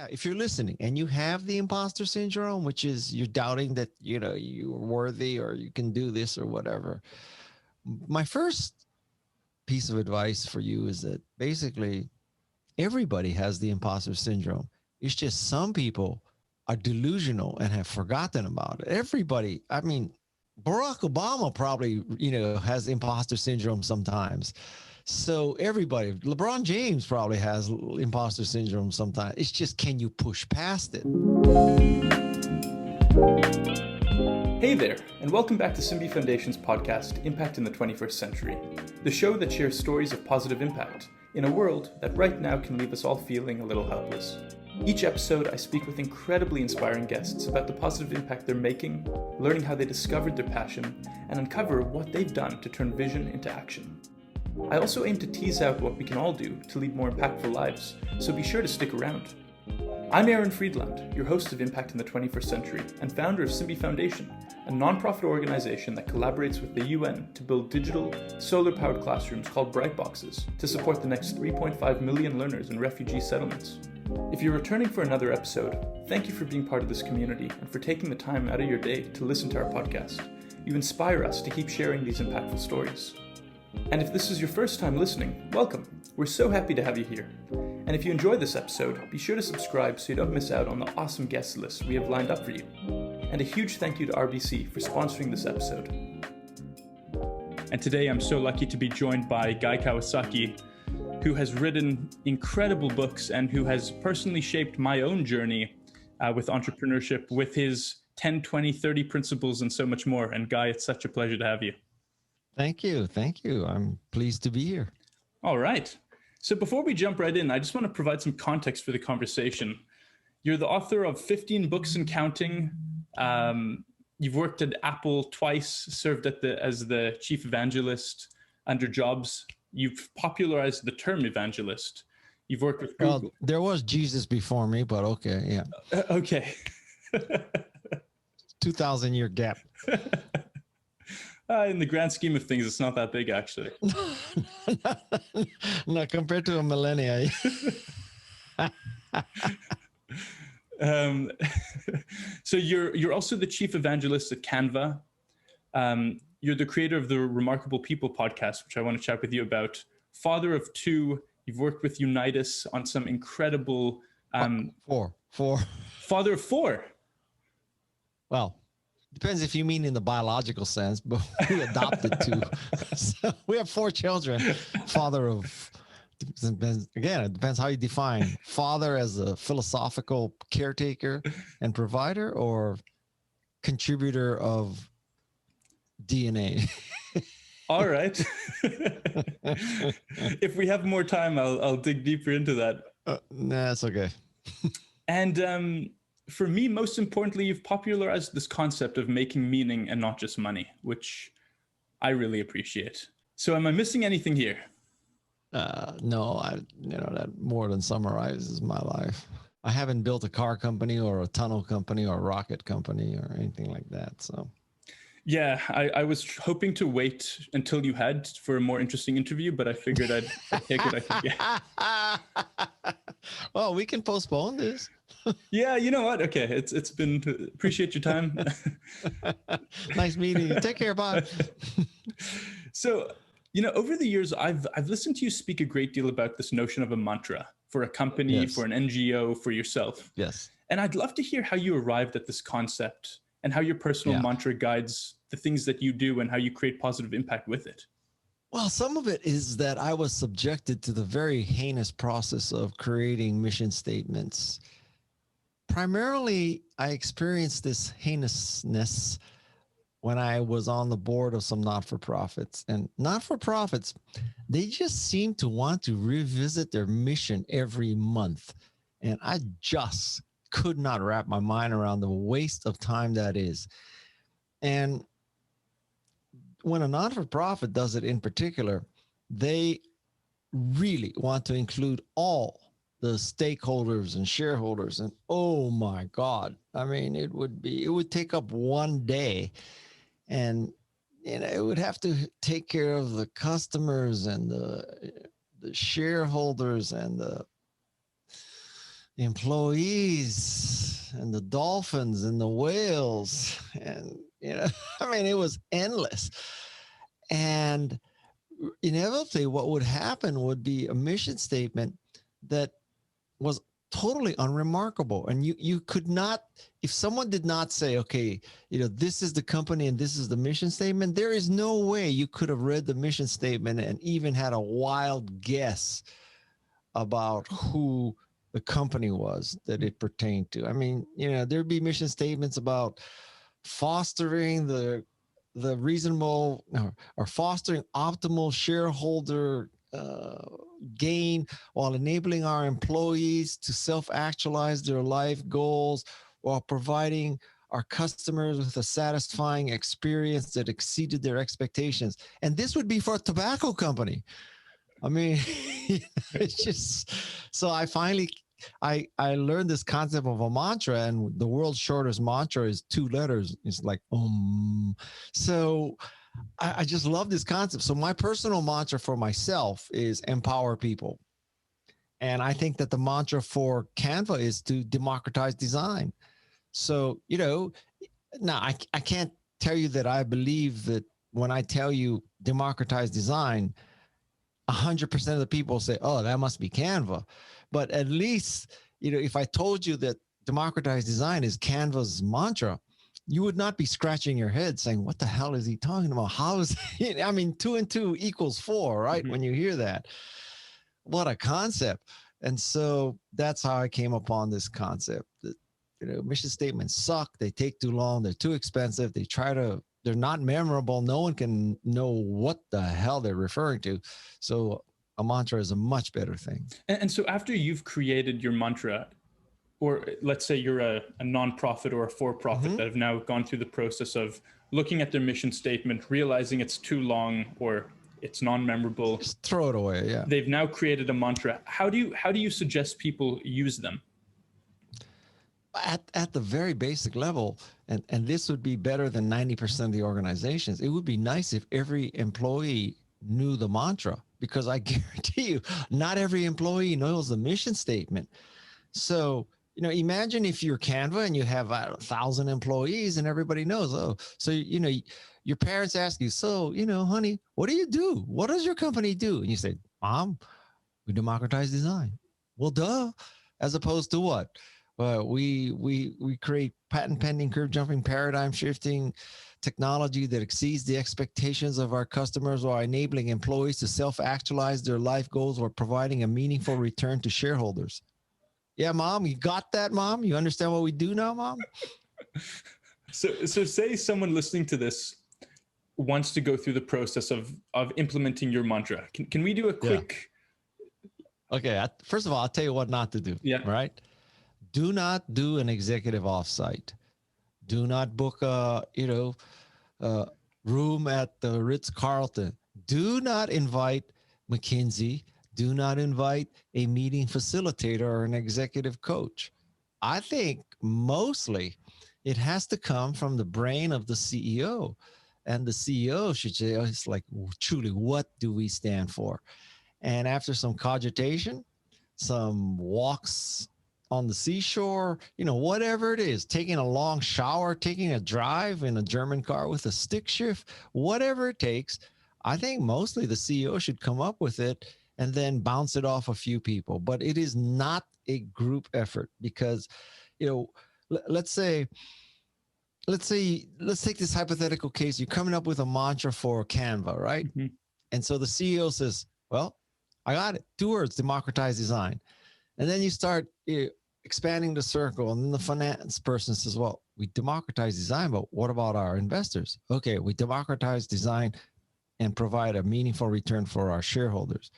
if you're listening and you have the imposter syndrome, which is you're doubting that, you're worthy or you can do this or whatever. My first piece of advice for you is that basically everybody has the imposter syndrome. It's just some people are delusional and have forgotten about it. Everybody, I mean, Barack Obama probably, has imposter syndrome sometimes. So everybody, LeBron James probably has imposter syndrome sometimes. It's just, can you push past it? Hey there, and welcome back to Simbi Foundation's podcast, Impact in the 21st Century, the show that shares stories of positive impact in a world that right now can leave us all feeling a little helpless. Each episode, I speak with incredibly inspiring guests about the positive impact they're making, learning how they discovered their passion, and uncover what they've done to turn vision into action. I also aim to tease out what we can all do to lead more impactful lives, so be sure to stick around. I'm Aaron Friedland, your host of Impact in the 21st Century and founder of Simbi Foundation, a non-profit organization that collaborates with the UN to build digital, solar-powered classrooms called BrightBoxes to support the next 3.5 million learners in refugee settlements. If you're returning for another episode, thank you for being part of this community and for taking the time out of your day to listen to our podcast. You inspire us to keep sharing these impactful stories. And if this is your first time listening, welcome. We're so happy to have you here. And if you enjoy this episode, be sure to subscribe so you don't miss out on the awesome guest list we have lined up for you. And a huge thank you to RBC for sponsoring this episode. And today I'm so lucky to be joined by Guy Kawasaki, who has written incredible books and who has personally shaped my own journey with entrepreneurship with his 10, 20, 30 principles and so much more. And Guy, it's such a pleasure to have you. Thank you. Thank you. I'm pleased to be here. All right. So before we jump right in, I just want to provide some context for the conversation. You're the author of 15 books and counting. You've worked at Apple twice, served as the Chief Evangelist under Jobs. You've popularized the term evangelist. You've worked with Google. Well, there was Jesus before me, but okay, yeah. Okay. 2,000-year gap. In the grand scheme of things, it's not that big, actually. No, compared to a millennia. So you're also the Chief Evangelist at Canva. You're the creator of the Remarkable People podcast, which I want to chat with you about. Father of two. You've worked with Unitas on some incredible... Four. Father of four. Well, depends if you mean in the biological sense, but we adopted two. So we have 4 children. Father of... Again, it depends how you define father as a philosophical caretaker and provider or contributor of DNA. All right. If we have more time, I'll dig deeper into that. Nah, it's okay. And for me, most importantly, you've popularized this concept of making meaning and not just money, which I really appreciate. So am I missing anything here? No, that more than summarizes my life. I haven't built a car company or a tunnel company or a rocket company or anything like that. So, yeah, I was hoping to wait until you had for a more interesting interview, but I figured I'd take what I could get. Well, we can postpone this. Yeah, you know what? Okay, it's been appreciate your time. Nice meeting you. Take care. Bye. So, over the years, I've listened to you speak a great deal about this notion of a mantra for a company, Yes. for an NGO, for yourself. Yes. And I'd love to hear how you arrived at this concept and how your personal mantra guides the things that you do and how you create positive impact with it. Well, some of it is that I was subjected to the very heinous process of creating mission statements. Primarily, I experienced this heinousness when I was on the board of some not-for-profits. And not-for-profits, they just seem to want to revisit their mission every month. And I just could not wrap my mind around the waste of time that is. And when a not-for-profit does it in particular, they really want to include all the stakeholders and shareholders. And oh my God, I mean, it would take up one day. And it would have to take care of the customers and the shareholders and employees and the dolphins and the whales. And, I mean, it was endless. And inevitably, what would happen would be a mission statement that was totally unremarkable. And you could not, if someone did not say, okay, this is the company and this is the mission statement, there is no way you could have read the mission statement and even had a wild guess about who the company was that it pertained to. I mean, there'd be mission statements about fostering the reasonable or fostering optimal shareholder gain while enabling our employees to self-actualize their life goals while providing our customers with a satisfying experience that exceeded their expectations. And this would be for a tobacco company. I mean, it's just, so I finally, I learned this concept of a mantra, and the world's shortest mantra is 2 letters. It's like, so I just love this concept. So my personal mantra for myself is empower people. And I think that the mantra for Canva is to democratize design. So, now I can't tell you that I believe that when I tell you democratize design, 100% of the people say, oh, that must be Canva. But at least, if I told you that democratized design is Canva's mantra, you would not be scratching your head saying, what the hell is he talking about? How is, I mean, 2 and 2 equals 4, right? Mm-hmm. When you hear that, what a concept. And so that's how I came upon this concept that, mission statements suck. They take too long. They're too expensive. They're not memorable. No one can know what the hell they're referring to. So a mantra is a much better thing. And so after you've created your mantra, or let's say you're a nonprofit or a for-profit that have now gone through the process of looking at their mission statement, realizing it's too long or it's non-memorable. Just throw it away, yeah. They've now created a mantra. How do you suggest people use them? At the very basic level, and this would be better than 90% of the organizations, it would be nice if every employee knew the mantra, because I guarantee you, not every employee knows the mission statement. So, imagine if you're Canva and you have 1,000 employees and everybody knows, so, your parents ask you, so, honey, what do you do? What does your company do? And you say, Mom, we democratize design. Well, duh, as opposed to what? We create patent pending, curve jumping, paradigm shifting technology that exceeds the expectations of our customers while enabling employees to self-actualize their life goals or providing a meaningful return to shareholders. Yeah, Mom, you got that, Mom? You understand what we do now, Mom? So say someone listening to this wants to go through the process of implementing your mantra. Can we do a quick... Yeah. Okay, first of all, I'll tell you what not to do. Yeah. Right? Do not do an executive offsite. Do not book a room at the Ritz-Carlton. Do not invite McKinsey. Do not invite a meeting facilitator or an executive coach. I think mostly it has to come from the brain of the CEO. And the CEO should say, it's like, truly, what do we stand for? And after some cogitation, some walks on the seashore, whatever it is, taking a long shower, taking a drive in a German car with a stick shift, whatever it takes, I think mostly the CEO should come up with it and then bounce it off a few people. But it is not a group effort because, let's take this hypothetical case. You're coming up with a mantra for Canva, right? Mm-hmm. And so the CEO says, well, I got it. 2 words, democratize design. And then you start expanding the circle. And then the finance person says, well, we democratize design, but what about our investors? Okay, we democratize design and provide a meaningful return for our shareholders.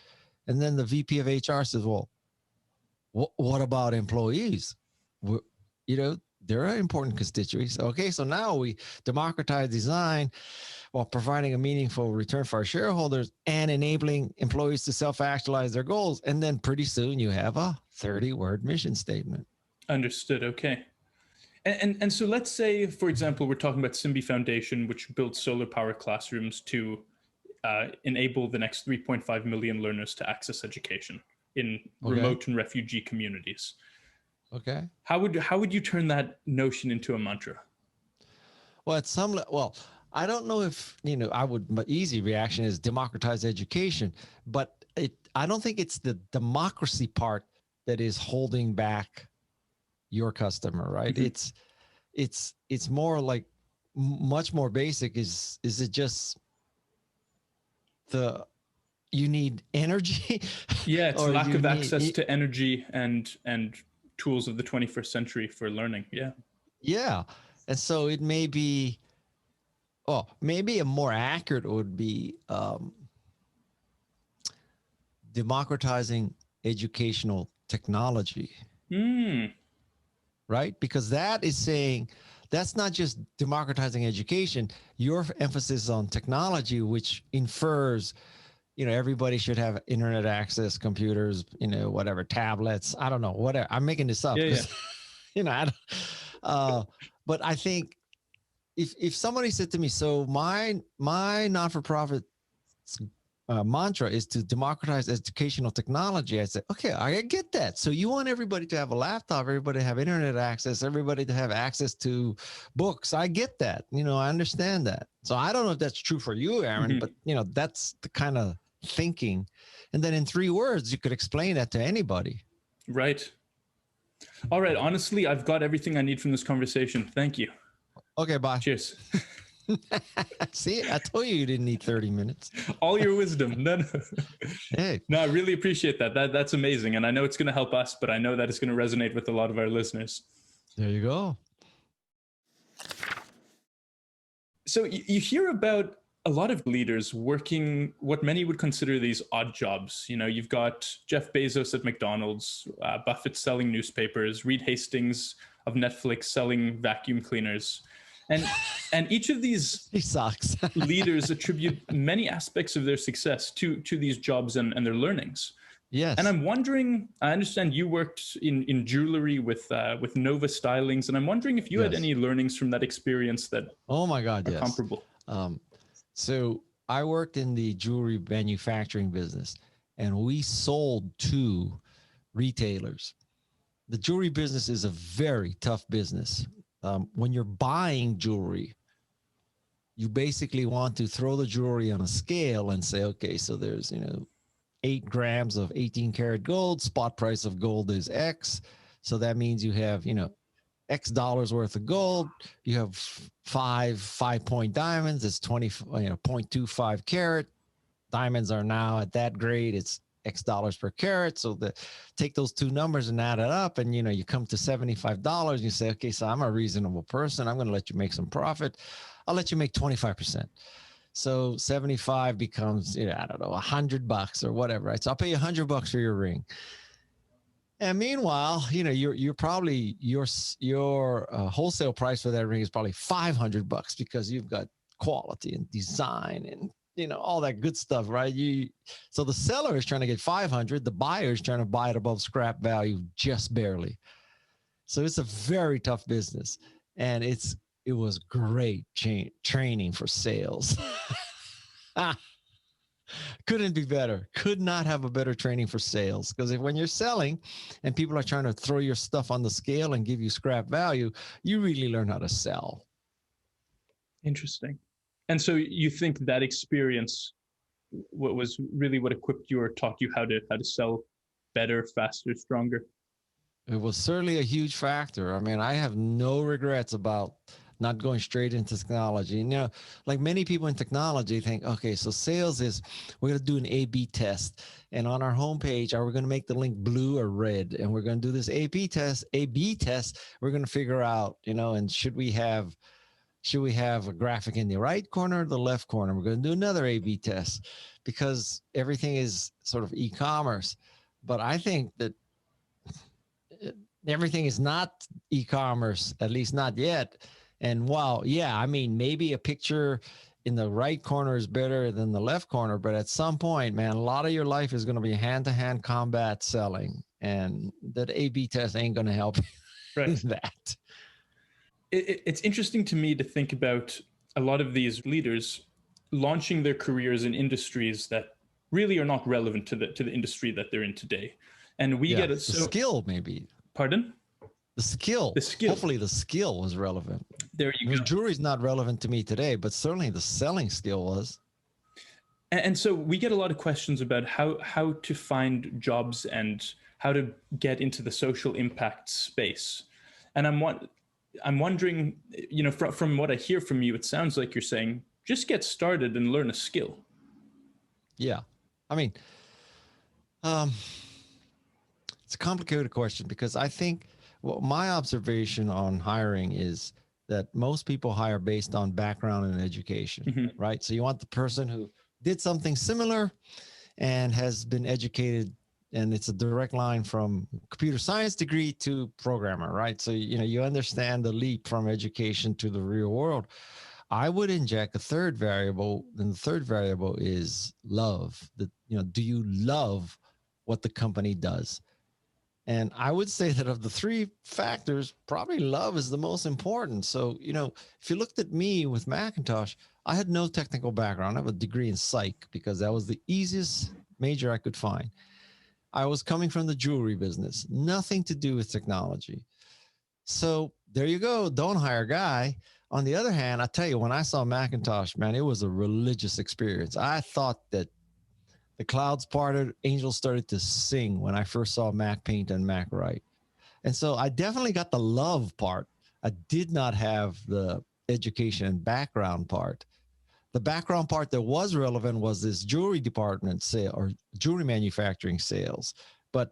And then the VP of HR says, well, what about employees? They're an important constituency. Okay, so now we democratize design while providing a meaningful return for our shareholders and enabling employees to self-actualize their goals. And then pretty soon you have a 30-word mission statement. Understood. Okay. And so let's say, for example, we're talking about Simbi Foundation, which builds solar power classrooms to enable the next 3.5 million learners to access education in remote and refugee communities. Okay. How would you turn that notion into a mantra? Well, at some well, I don't know if I would. My easy reaction is democratize education, but I don't think it's the democracy part that is holding back your customer, right? Mm-hmm. It's more like much more basic. Is it just you need energy, Yeah, it's or lack you of access need to energy and tools of the 21st century for learning. Yeah. yeah, and so it may be. Oh, maybe a more accurate would be democratizing educational technology, Mm. right? Because that is saying that's not just democratizing education. Your emphasis on technology, which infers, everybody should have internet access, computers, whatever, tablets. I don't know, whatever. I'm making this up Yeah, yeah. because, I don't, but I think if somebody said to me, so my non-for-profit mantra is to democratize educational technology. I said, okay, I get that. So you want everybody to have a laptop, everybody to have internet access, everybody to have access to books. I get that. I understand that. So I don't know if that's true for you, Aaron, but that's the kind of thinking. And then in 3 words, you could explain that to anybody. Right. All right. Honestly, I've got everything I need from this conversation. Thank you. Okay, bye. Cheers. See, I told you didn't need 30 minutes. All your wisdom. No, Hey. no, I really appreciate that. That's amazing. And I know it's going to help us, but I know that it's going to resonate with a lot of our listeners. There you go. So you hear about a lot of leaders working what many would consider these odd jobs. You've got Jeff Bezos at McDonald's, Buffett selling newspapers, Reed Hastings of Netflix selling vacuum cleaners. And each of these He sucks. leaders attribute many aspects of their success to these jobs and their learnings. Yes. And I'm wondering, I understand you worked in jewelry with Nova Stylings, and I'm wondering if you had any learnings from that experience that oh my God, are yes. comparable. So I worked in the jewelry manufacturing business, and we sold to retailers. The jewelry business is a very tough business. When you're buying jewelry, you basically want to throw the jewelry on a scale and say, okay, so there's, 8 grams of 18 karat gold, spot price of gold is X. So that means you have, X dollars worth of gold. You have 5.5 diamonds. It's 0.25 carat. Diamonds are now at that grade. It's X dollars per carat. So take those 2 numbers and add it up, and you come to $75. You say, okay, so I'm a reasonable person. I'm going to let you make some profit. I'll let you make 25%. So 75 becomes, I don't know, $100 or whatever, right? So I'll pay you $100 for your ring. And meanwhile, you're probably your wholesale price for that ring is probably $500 because you've got quality and design and all that good stuff, right? So the seller is trying to get 500, the buyer is trying to buy it above scrap value just barely. So it's a very tough business, and it was great training for sales. Couldn't be better. Could not have a better training for sales, because when you're selling and people are trying to throw your stuff on the scale and give you scrap value, you really learn how to sell. Interesting. And so you think that experience was really what equipped you or taught you how to sell better, faster, stronger? It was certainly a huge factor. I mean, I have no regrets about not going straight into technology. Like many people in technology think, okay, so sales is, we're going to do an A/B test. And on our homepage, are we going to make the link blue or red? And we're going to do this A/B test. We're going to figure out, and should we have a graphic in the right corner or the left corner? We're going to do another A/B test, because everything is sort of e-commerce. But I think that everything is not e-commerce, at least not yet. And while, yeah, I mean, maybe a picture in the right corner is better than the left corner, but at some point, man, a lot of your life is going to be hand-to-hand combat selling, and that A/B test ain't going to help Right. that. It's interesting to me to think about a lot of these leaders launching their careers in industries that really are not relevant to the industry that they're in today. And we get a skill, maybe. Pardon? The skill. The skill. Hopefully the skill was relevant. There you go. Jewelry is not relevant to me today, but certainly the selling skill was. And so we get a lot of questions about how to find jobs and how to get into the social impact space. And I'm wondering, you know, from what I hear from you, it sounds like you're saying, just get started and learn a skill. Yeah. I mean, it's a complicated question because I think my observation on hiring is that most people hire based on background and education, right? So you want the person who did something similar and has been educated, and it's a direct line from computer science degree to programmer, right? So, you know, you understand the leap from education to the real world. I would inject a third variable, and the third variable is love. Do you love what the company does? And I would say that of the three factors, probably love is the most important. So, you know, if you looked at me with Macintosh, I had no technical background. I have a degree in psych because that was the easiest major I could find. I was coming from the jewelry business, nothing to do with technology. So there you go. Don't hire a guy. On the other hand, I tell you, when I saw Macintosh, man, it was a religious experience. I thought that the clouds parted, angels started to sing when I first saw Mac Paint and Mac Write. And so I definitely got the love part. I did not have the education and background part. The background part that was relevant was this jewelry department sale or jewelry manufacturing sales. But,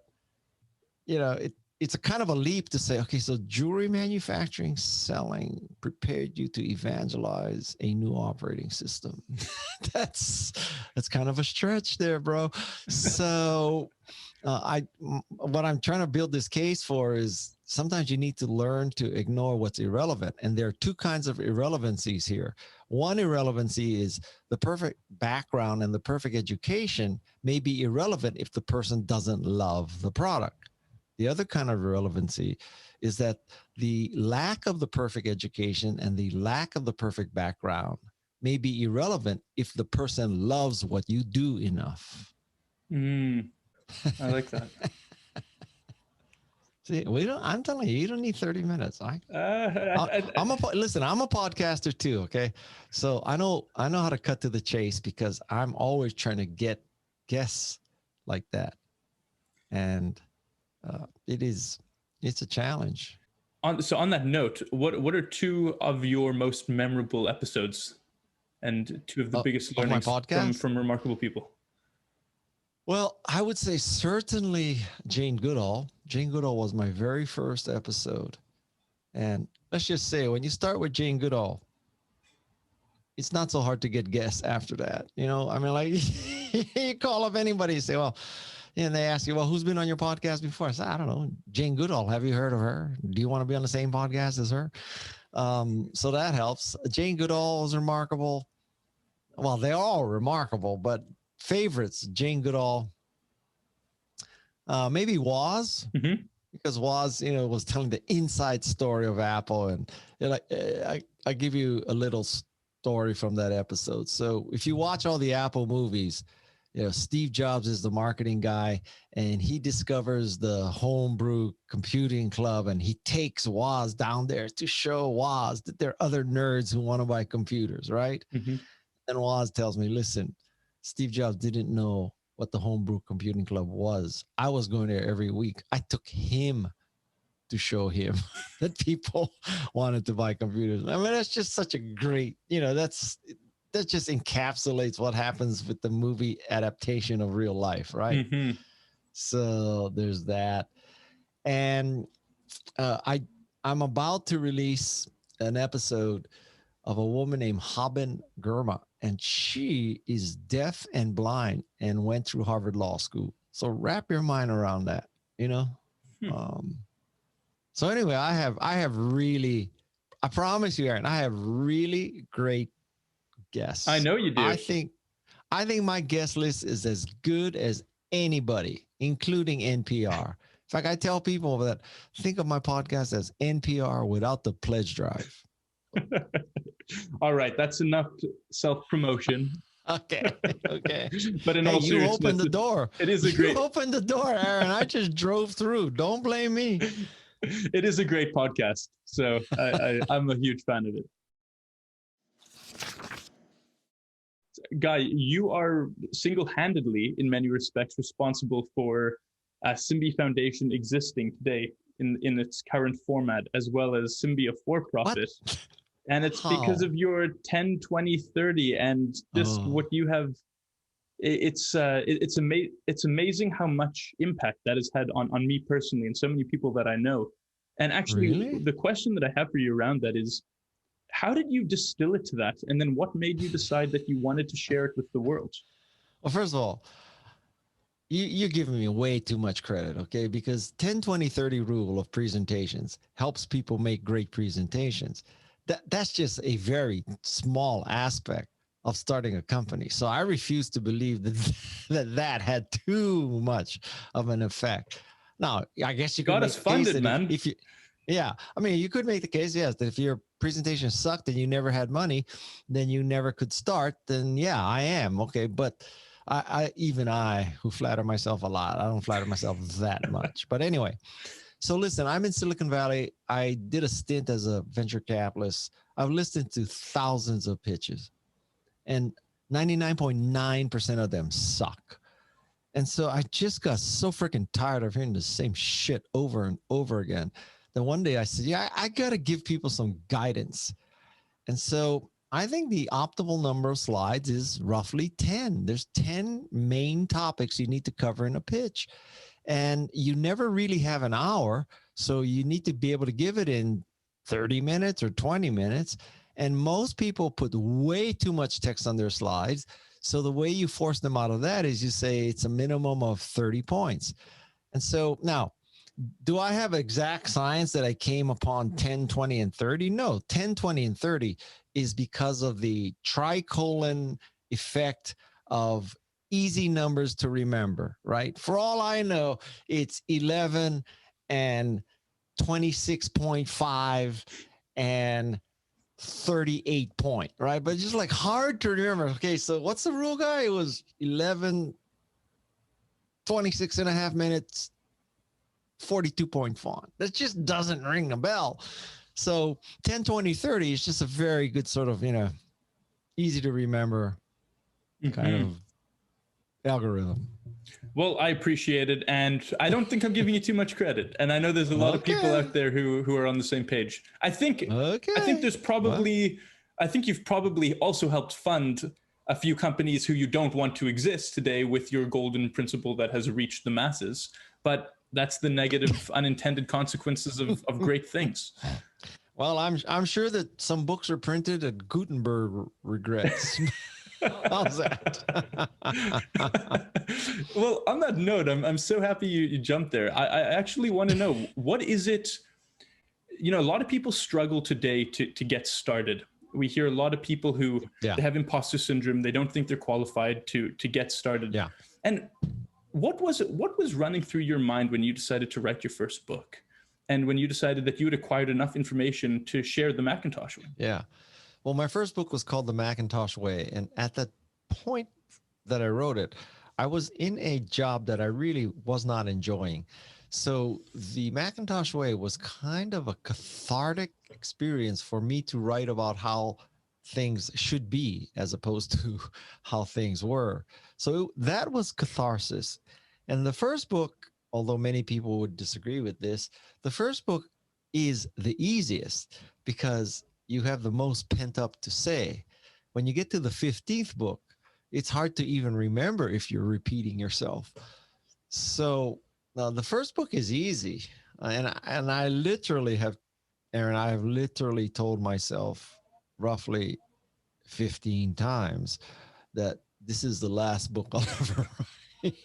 you know, it's a kind of a leap to say, okay, so jewelry manufacturing selling prepared you to evangelize a new operating system. That's kind of a stretch there, bro. So what I'm trying to build this case for is sometimes you need to learn to ignore what's irrelevant. And there are two kinds of irrelevancies here. One irrelevancy is the perfect background and the perfect education may be irrelevant if the person doesn't love the product. The other kind of irrelevancy is that the lack of the perfect education and the lack of the perfect background may be irrelevant if the person loves what you do enough. I like that. See, I'm telling you, you don't need 30 minutes. Listen, I'm a podcaster too. Okay. So I know how to cut to the chase because I'm always trying to get guests like that. And it's a challenge. So on that note, what are two of your most memorable episodes and two of the biggest learnings from remarkable people? Well, I would say certainly Jane Goodall. Jane Goodall was my very first episode. And let's just say when you start with Jane Goodall, it's not so hard to get guests after that. You know, I mean, like you call up anybody and say, well, and they ask you, well, who's been on your podcast before? I said, I don't know, Jane Goodall. Have you heard of her? Do you want to be on the same podcast as her? So that helps. Jane Goodall is remarkable. Well, they're all remarkable, but favorites, Jane Goodall, maybe Woz, because Woz, you know, was telling the inside story of Apple. And I give you a little story from that episode. So if you watch all the Apple movies, you know, Steve Jobs is the marketing guy, and he discovers the homebrew computing club, and he takes Woz down there to show Woz that there are other nerds who want to buy computers, right? And Woz tells me, listen, Steve Jobs didn't know what the homebrew computing club was. I was going there every week. I took him to show him that people wanted to buy computers. I mean, that's just such a great, you know, that just encapsulates what happens with the movie adaptation of real life, right? So there's that. And I'm about to release an episode of a woman named Haben Girma, and she is deaf and blind and went through Harvard Law School. So wrap your mind around that, you know? So anyway, I promise you, Aaron, I have really great guests. I know you do. I think my guest list is as good as anybody, including NPR. In fact, I tell people that think of my podcast as NPR without the pledge drive. All right, that's enough self-promotion. Okay. But in all seriousness, you opened the door. It is a great. You opened the door, Aaron. I just drove through. Don't blame me. It is a great podcast. So I'm a huge fan of it. Guy, you are single-handedly, in many respects, responsible for Simbi Foundation existing today in its current format, as well as Simbi, a for-profit. And it's because of your 10, 20, 30, and just what you have. It's amazing how much impact that has had on me personally and so many people that I know. And actually, the question that I have for you around that is, how did you distill it to that? And then what made you decide that you wanted to share it with the world? Well, first of all, you're giving me way too much credit, okay? Because 10, 20, 30 rule of presentations helps people make great presentations. That's just a very small aspect of starting a company. So I refuse to believe that had too much of an effect. Now, I guess you could got us funded, man. If you, yeah, I mean, you could make the case, yes, that if your presentation sucked and you never had money, then you never could start. Then yeah, I am okay. But even I, who flatter myself a lot, I don't flatter myself that much. But anyway, so listen, I'm in Silicon Valley. I did a stint as a venture capitalist. I've listened to thousands of pitches, and 99.9% of them suck. And so I just got so freaking tired of hearing the same shit over and over again. Then one day I said, yeah, I got to give people some guidance. And so I think the optimal number of slides is roughly 10. There's 10 main topics you need to cover in a pitch. And you never really have an hour. So you need to be able to give it in 30 minutes or 20 minutes. And most people put way too much text on their slides. So the way you force them out of that is you say it's a minimum of 30 points. And so now, do I have exact science that I came upon 10, 20, and 30? No, 10, 20, and 30 is because of the tricolon effect of easy numbers to remember, right? For all I know, it's 11 and 26.5 and 38 point, right? But just like hard to remember. Okay, so what's the rule, guy? It was 11, 26 and a half minutes, 42 point font. That just doesn't ring a bell. So 10, 20, 30 is just a very good sort of, easy to remember kind of algorithm. Well, I appreciate it. And I don't think I'm giving you too much credit. And I know there's a lot of people out there who are on the same page. I think there's probably, I think you've probably also helped fund a few companies who you don't want to exist today with your golden principle that has reached the masses. But that's the negative unintended consequences of great things. Well, I'm sure that some books are printed and Gutenberg regrets. How's that? Well, on that note, I'm so happy you jumped there. I actually want to know, what is it, a lot of people struggle today to get started. We hear a lot of people who they have imposter syndrome. They don't think they're qualified to get started. Yeah. And what was running through your mind when you decided to write your first book? And when you decided that you had acquired enough information to share the Macintosh Way? Yeah. Well, my first book was called The Macintosh Way. And at that point that I wrote it, I was in a job that I really was not enjoying. So the Macintosh Way was kind of a cathartic experience for me to write about how things should be as opposed to how things were. So that was catharsis. And the first book, although many people would disagree with this, the first book is the easiest because you have the most pent up to say. When you get to the 15th book, it's hard to even remember if you're repeating yourself. So now the first book is easy. And I literally have, Aaron, I have literally told myself roughly 15 times that this is the last book I'll ever write.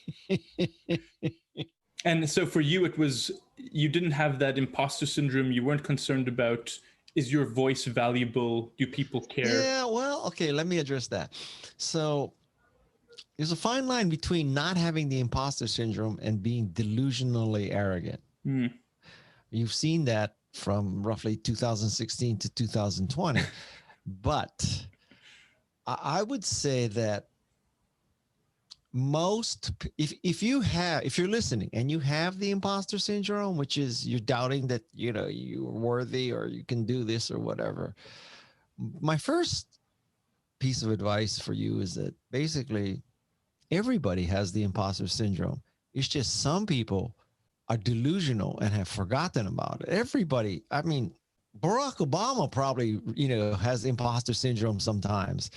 And so for you, it was, you didn't have that imposter syndrome. You weren't concerned about, is your voice valuable? Do people care? Yeah, well, okay, let me address that. So there's a fine line between not having the imposter syndrome and being delusionally arrogant. You've seen that from roughly 2016 to 2020. But I would say that if you're listening and you have the imposter syndrome, which is you're doubting that you're worthy or you can do this or whatever, my first piece of advice for you is that basically everybody has the imposter syndrome. It's just some people are delusional and have forgotten about it. Everybody, I mean, Barack Obama probably has imposter syndrome sometimes.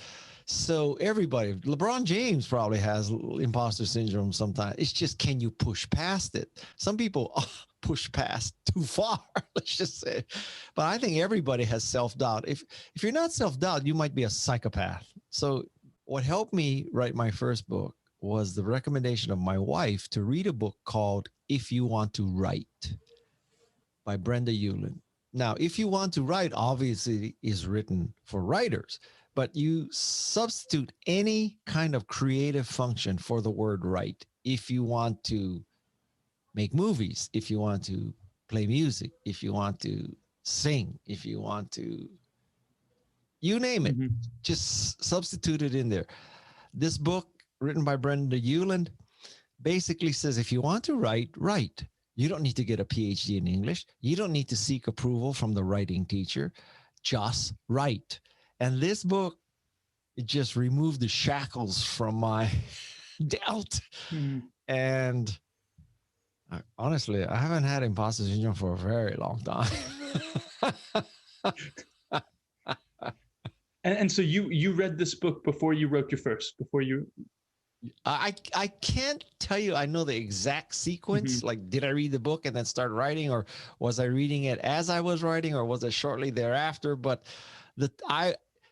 So everybody, LeBron James probably has imposter syndrome sometimes. It's just, can you push past it? Some people push past too far, let's just say. But I think everybody has self-doubt. If you're not self-doubt, you might be a psychopath. So what helped me write my first book was the recommendation of my wife to read a book called If You Want to Write by Brenda Ueland. Now, If You Want to Write obviously is written for writers, but you substitute any kind of creative function for the word write. If you want to make movies, if you want to play music, if you want to sing, if you want to, you name it, just substitute it in there. This book, written by Brenda Ueland, basically says if you want to write, write. You don't need to get a PhD in English. You don't need to seek approval from the writing teacher. Just write. And this book, it just removed the shackles from my doubt. And honestly, I haven't had imposter syndrome for a very long time. And so you read this book before you wrote your first, before you... I can't tell you I know the exact sequence. Like, did I read the book and then start writing, or was I reading it as I was writing, or was it shortly thereafter? But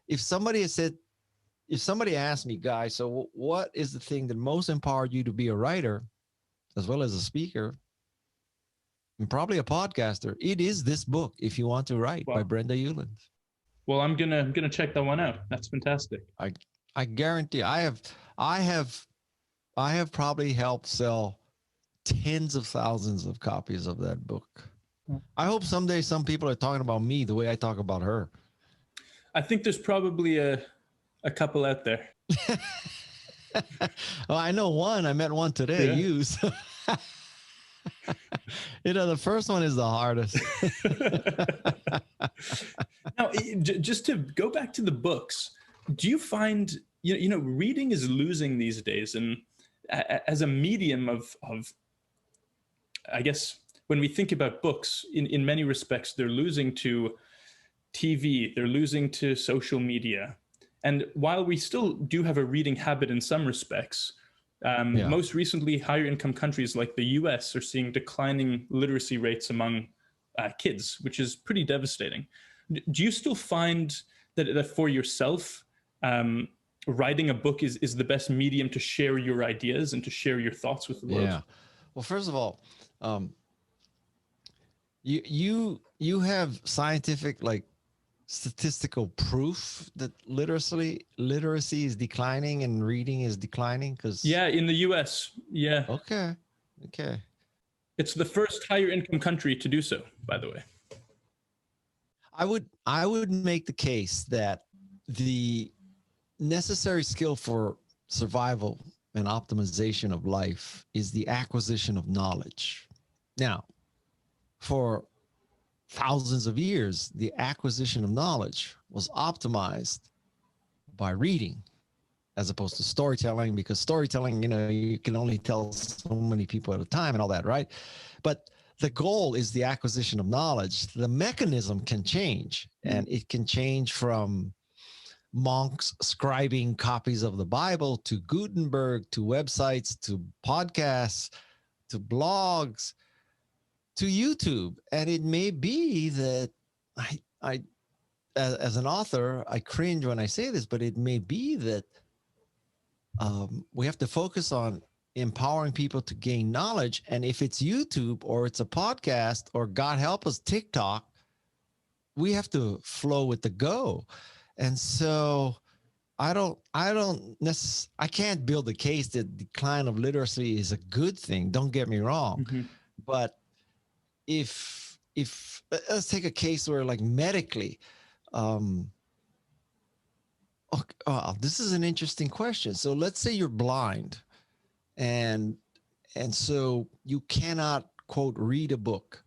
if somebody asked me, guys, so what is the thing that most empowered you to be a writer as well as a speaker and probably a podcaster? It is this book, If You Want to Write, by Brenda Ueland. Well, I'm gonna check that one out. That's fantastic. I guarantee I have probably helped sell tens of thousands of copies of that book. I hope someday some people are talking about me the way I talk about her. I think there's probably a couple out there. Well, I know one. I met one today. You. The first one is the hardest. Now, just to go back to the books, do you find reading is losing these days, and as a medium of I guess when we think about books, in many respects, they're losing to TV, they're losing to social media. And while we still do have a reading habit in some respects, most recently, higher income countries like the US are seeing declining literacy rates among kids, which is pretty devastating. Do you still find that for yourself, writing a book is the best medium to share your ideas and to share your thoughts with the world? Yeah. Well, first of all, you have scientific, like, statistical proof that literacy is declining and reading is declining? Because in the US. Okay. It's the first higher income country to do so, by the way. I would make the case that the necessary skill for survival and optimization of life is the acquisition of knowledge. Now, for thousands of years, the acquisition of knowledge was optimized by reading as opposed to storytelling, because storytelling, you can only tell so many people at a time and all that, right? But the goal is the acquisition of knowledge. The mechanism can change, and it can change from monks scribing copies of the Bible to Gutenberg, to websites, to podcasts, to blogs, to YouTube. And it may be that I as an author, I cringe when I say this, but it may be that we have to focus on empowering people to gain knowledge. And if it's YouTube or it's a podcast or, God help us, TikTok, we have to flow with the go. And so I can't build a case that decline of literacy is a good thing. Don't get me wrong. But if let's take a case where, like, medically, this is an interesting question. So let's say you're blind And so you cannot, quote, read a book.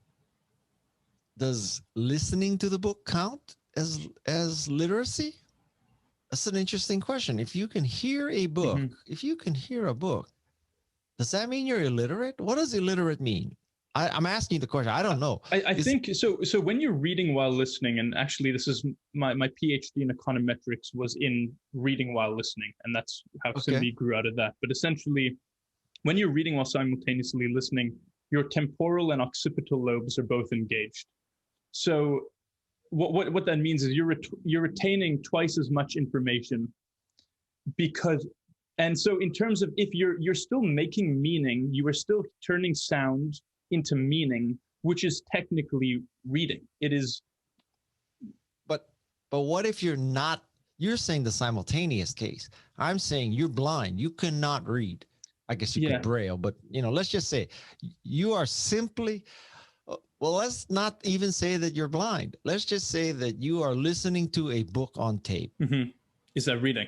Does listening to the book count as literacy? That's an interesting question. If you can hear a book, does that mean you're illiterate? What does illiterate mean? I'm asking you the question. I don't know. I think so. So when you're reading while listening, and actually this is my PhD in econometrics was in reading while listening, and that's how Simbi grew out of that. But essentially, when you're reading while simultaneously listening, your temporal and occipital lobes are both engaged. So what that means is you're retaining twice as much information and so in terms of if you're still making meaning, you are still turning sound into meaning, which is technically reading. It is. But what if you're not? You're saying the simultaneous case. I'm saying you're blind. You cannot read. I guess you could braille, but let's just say you are simply. Well, let's not even say that you're blind. Let's just say that you are listening to a book on tape. Mm-hmm. Is that reading?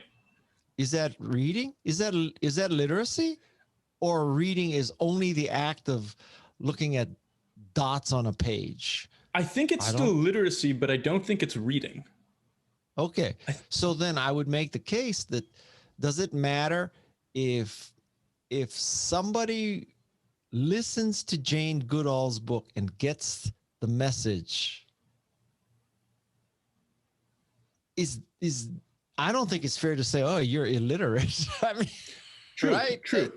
Is that reading? Is that literacy? Or reading is only the act of looking at dots on a page? I think it's still literacy, but I don't think it's reading. Okay. So then I would make the case that does it matter if somebody listens to Jane Goodall's book and gets the message? I don't think it's fair to say, oh, you're illiterate. I mean, true, right? True.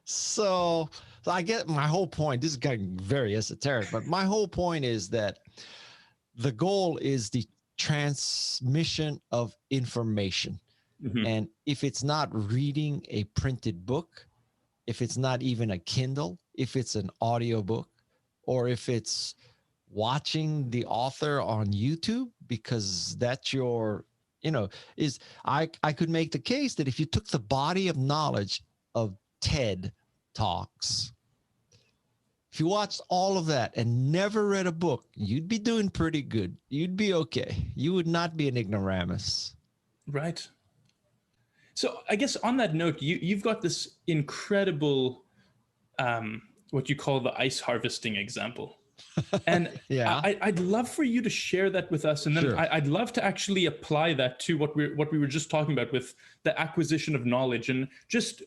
So I get my whole point. This is getting very esoteric, but my whole point is that the goal is the transmission of information. Mm-hmm. And if it's not reading a printed book, if it's not even a Kindle, if it's an audio book, or if it's watching the author on YouTube, because that's your, I could make the case that if you took the body of knowledge of TED Talks, if you watched all of that and never read a book, you'd be doing pretty good. You'd be okay. You would not be an ignoramus. Right. So I guess on that note, you've got this incredible, what you call the ice harvesting example. And yeah, I'd love for you to share that with us. And then sure. I'd love to actually apply that to what we were just talking about with the acquisition of knowledge, and just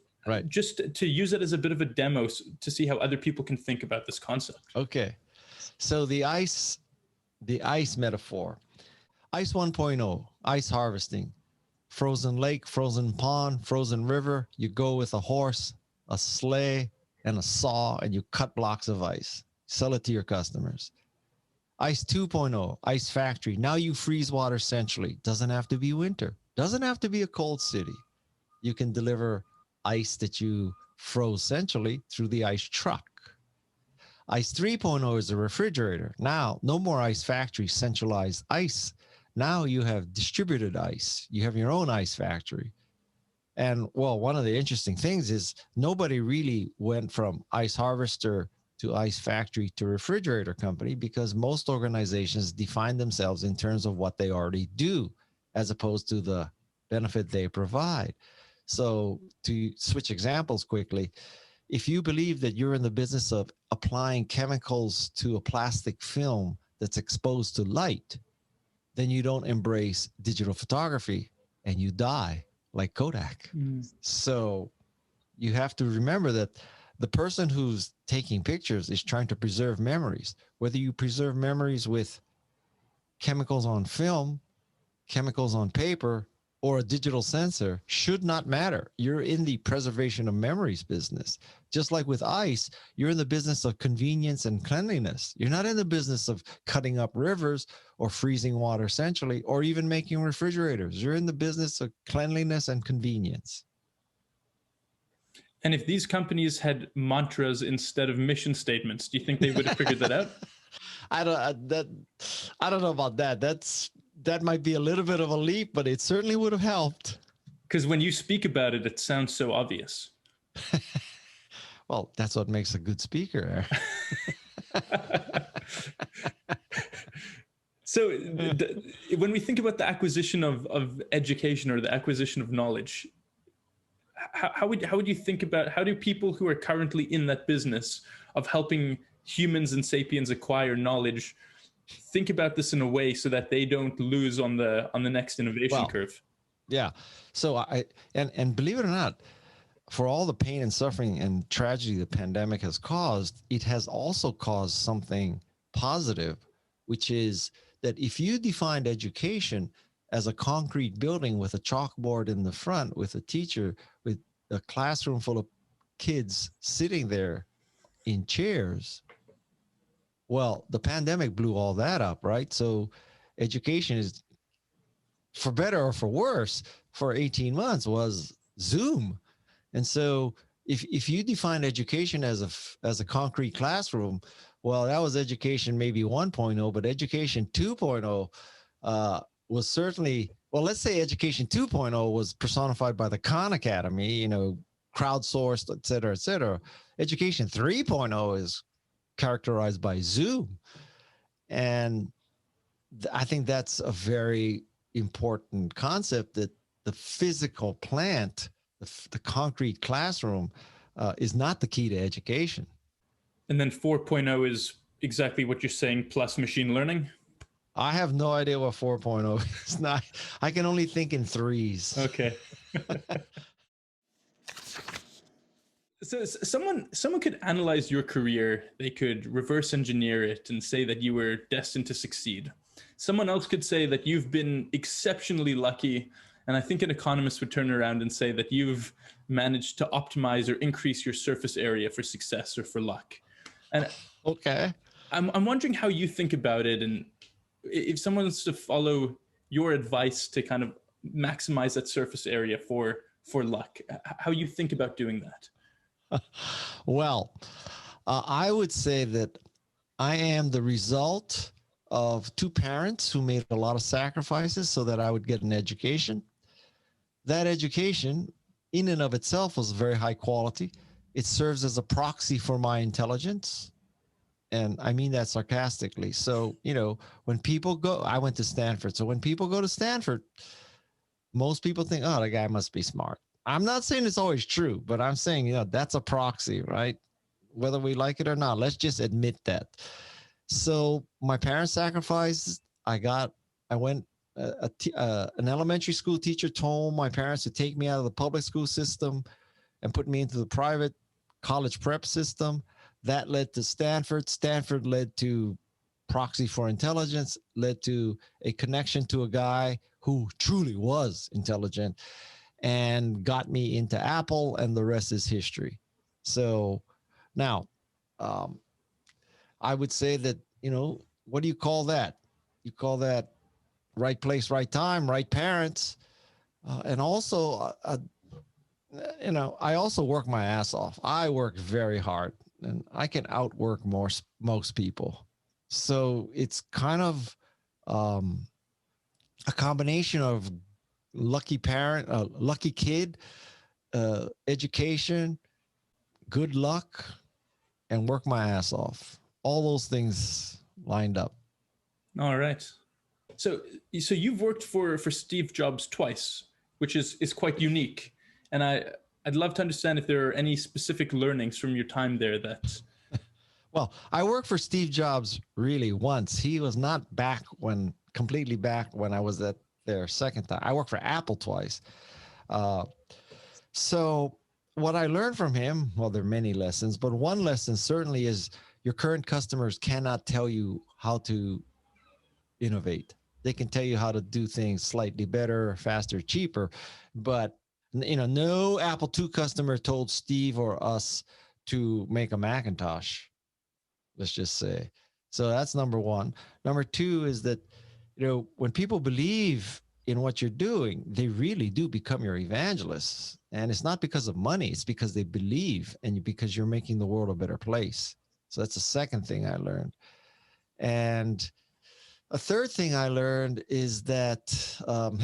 to use it as a bit of a demo to see how other people can think about this concept. Okay. So the ice metaphor, ice 1.0, ice harvesting. Frozen lake, frozen pond, frozen river. You go with a horse, a sleigh, and a saw, and you cut blocks of ice. Sell it to your customers. Ice 2.0, ice factory. Now you freeze water centrally. Doesn't have to be winter. Doesn't have to be a cold city. You can deliver ice that you froze centrally through the ice truck. Ice 3.0 is a refrigerator. Now, no more ice factory, centralized ice. Now you have distributed ice. You have your own ice factory. And well, one of the interesting things is nobody really went from ice harvester to ice factory to refrigerator company, because most organizations define themselves in terms of what they already do, as opposed to the benefit they provide. So to switch examples quickly, if you believe that you're in the business of applying chemicals to a plastic film that's exposed to light, then you don't embrace digital photography and you die like Kodak. So you have to remember that the person who's taking pictures is trying to preserve memories. Whether you preserve memories with chemicals on film, chemicals on paper, or a digital sensor should not matter. You're in the preservation of memories business. Just like with ice, you're in the business of convenience and cleanliness. You're not in the business of cutting up rivers or freezing water centrally or even making refrigerators. You're in the business of cleanliness and convenience. And if these companies had mantras instead of mission statements, do you think they would have figured that out? I don't know about that. That might be a little bit of a leap, but it certainly would have helped. Because when you speak about it, it sounds so obvious. Well, that's what makes a good speaker. So when we think about the acquisition of education or the acquisition of knowledge, how would you think about, how do people who are currently in that business of helping humans and sapiens acquire knowledge think about this in a way so that they don't lose on the next innovation curve? Yeah. So and believe it or not, for all the pain and suffering and tragedy the pandemic has caused, it has also caused something positive, which is that if you defined education as a concrete building with a chalkboard in the front, with a teacher, with a classroom full of kids sitting there in chairs, well, the pandemic blew all that up, right? So education is, for better or for worse, for 18 months was Zoom. And so if you define education as a concrete classroom, well, that was education maybe 1.0, but education 2.0 was certainly, well, let's say education 2.0 was personified by the Khan Academy, you know, crowdsourced, et cetera, et cetera. Education 3.0 is characterized by Zoom. And I think that's a very important concept, that the physical plant, the concrete classroom is not the key to education. And then 4.0 is exactly what you're saying, plus machine learning? I have no idea what 4.0 is. Not, I can only think in threes. Okay. So someone could analyze your career, they could reverse engineer it and say that you were destined to succeed. Someone else could say that you've been exceptionally lucky. And I think an economist would turn around and say that you've managed to optimize or increase your surface area for success or for luck. And okay, I'm wondering how you think about it, and if someone wants to follow your advice to kind of maximize that surface area for luck, how you think about doing that. Well, I would say that I am the result of two parents who made a lot of sacrifices so that I would get an education. That education in and of itself was very high quality. It serves as a proxy for my intelligence. And I mean that sarcastically. So, you know, when people go, I went to Stanford. So when people go to Stanford, most people think, oh, the guy must be smart. I'm not saying it's always true, but I'm saying, you know, that's a proxy, right? Whether we like it or not, let's just admit that. So my parents sacrificed. An elementary school teacher told my parents to take me out of the public school system and put me into the private college prep system. That led to Stanford. Stanford led to proxy for intelligence, led to a connection to a guy who truly was intelligent, and got me into Apple, and the rest is history. So now, I would say that, you know, what do you call that? You call that right place, right time, right parents. And also, you know, I also work my ass off. I work very hard, and I can outwork most people. So it's kind of a combination of lucky parent, lucky kid, education, good luck, and work my ass off. All those things lined up. All right. So you've worked for Steve Jobs twice, which is quite unique. And I'd love to understand if there are any specific learnings from your time there that... Well, I worked for Steve Jobs really once. He was not completely back when I was at their second time. I worked for Apple twice. So what I learned from him, well, there are many lessons, but one lesson certainly is your current customers cannot tell you how to innovate. They can tell you how to do things slightly better, faster, cheaper, but you know, no Apple II customer told Steve or us to make a Macintosh, let's just say. So that's number one. Number two is that, you know, when people believe in what you're doing, they really do become your evangelists. And it's not because of money, it's because they believe, and because you're making the world a better place. So that's the second thing I learned. And a third thing I learned is that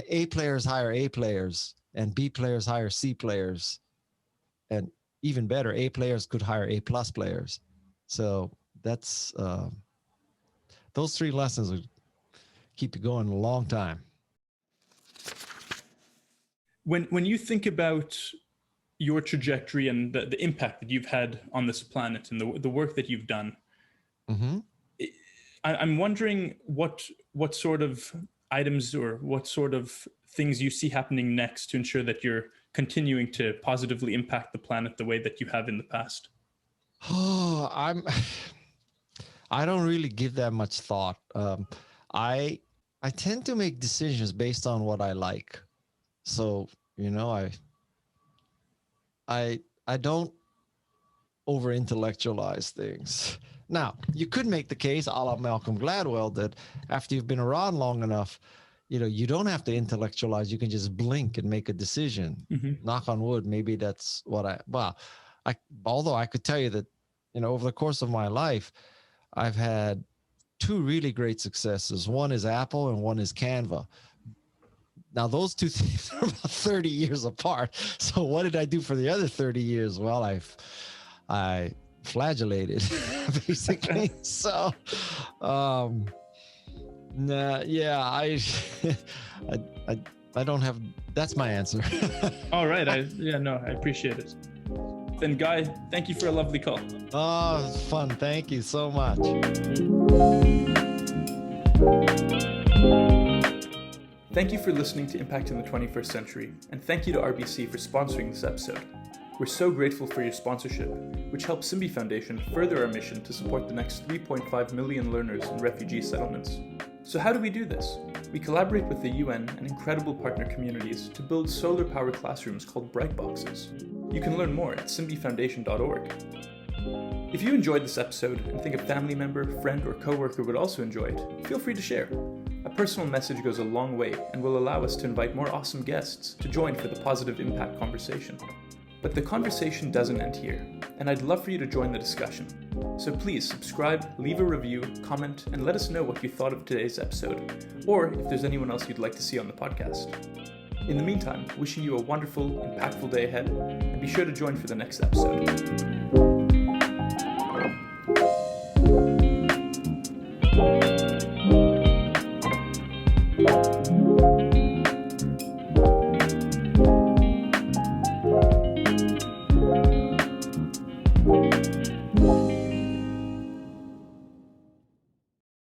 A players hire A players, and B players hire C players. And even better, A players could hire A plus players. So that's those three lessons would keep you going a long time. When you think about your trajectory and the impact that you've had on this planet and the work that you've done. Mm-hmm. I'm wondering what sort of items or what sort of things you see happening next to ensure that you're continuing to positively impact the planet the way that you have in the past. Oh, I don't really give that much thought. I tend to make decisions based on what I like. So, I don't over intellectualize things. Now, you could make the case, a la Malcolm Gladwell, that after you've been around long enough, you don't have to intellectualize. You can just blink and make a decision. Mm-hmm. Knock on wood. Maybe that's what although I could tell you that, over the course of my life, I've had two really great successes. One is Apple and one is Canva. Now, those two things are about 30 years apart. So what did I do for the other 30 years? Well, I flagellated, basically. So, I don't have, that's my answer. All right. I appreciate it. Then Guy, thank you for a lovely call. Oh, it was fun. Thank you so much. Thank you for listening to Impact in the 21st Century, and thank you to RBC for sponsoring this episode. We're so grateful for your sponsorship, which helps Simbi Foundation further our mission to support the next 3.5 million learners in refugee settlements. So how do we do this? We collaborate with the UN and incredible partner communities to build solar power classrooms called BrightBoxes. You can learn more at simbifoundation.org. If you enjoyed this episode and think a family member, friend, or coworker would also enjoy it, feel free to share. A personal message goes a long way and will allow us to invite more awesome guests to join for the positive impact conversation. But the conversation doesn't end here, and I'd love for you to join the discussion. So please subscribe, leave a review, comment, and let us know what you thought of today's episode, or if there's anyone else you'd like to see on the podcast. In the meantime, wishing you a wonderful, impactful day ahead, and be sure to join for the next episode.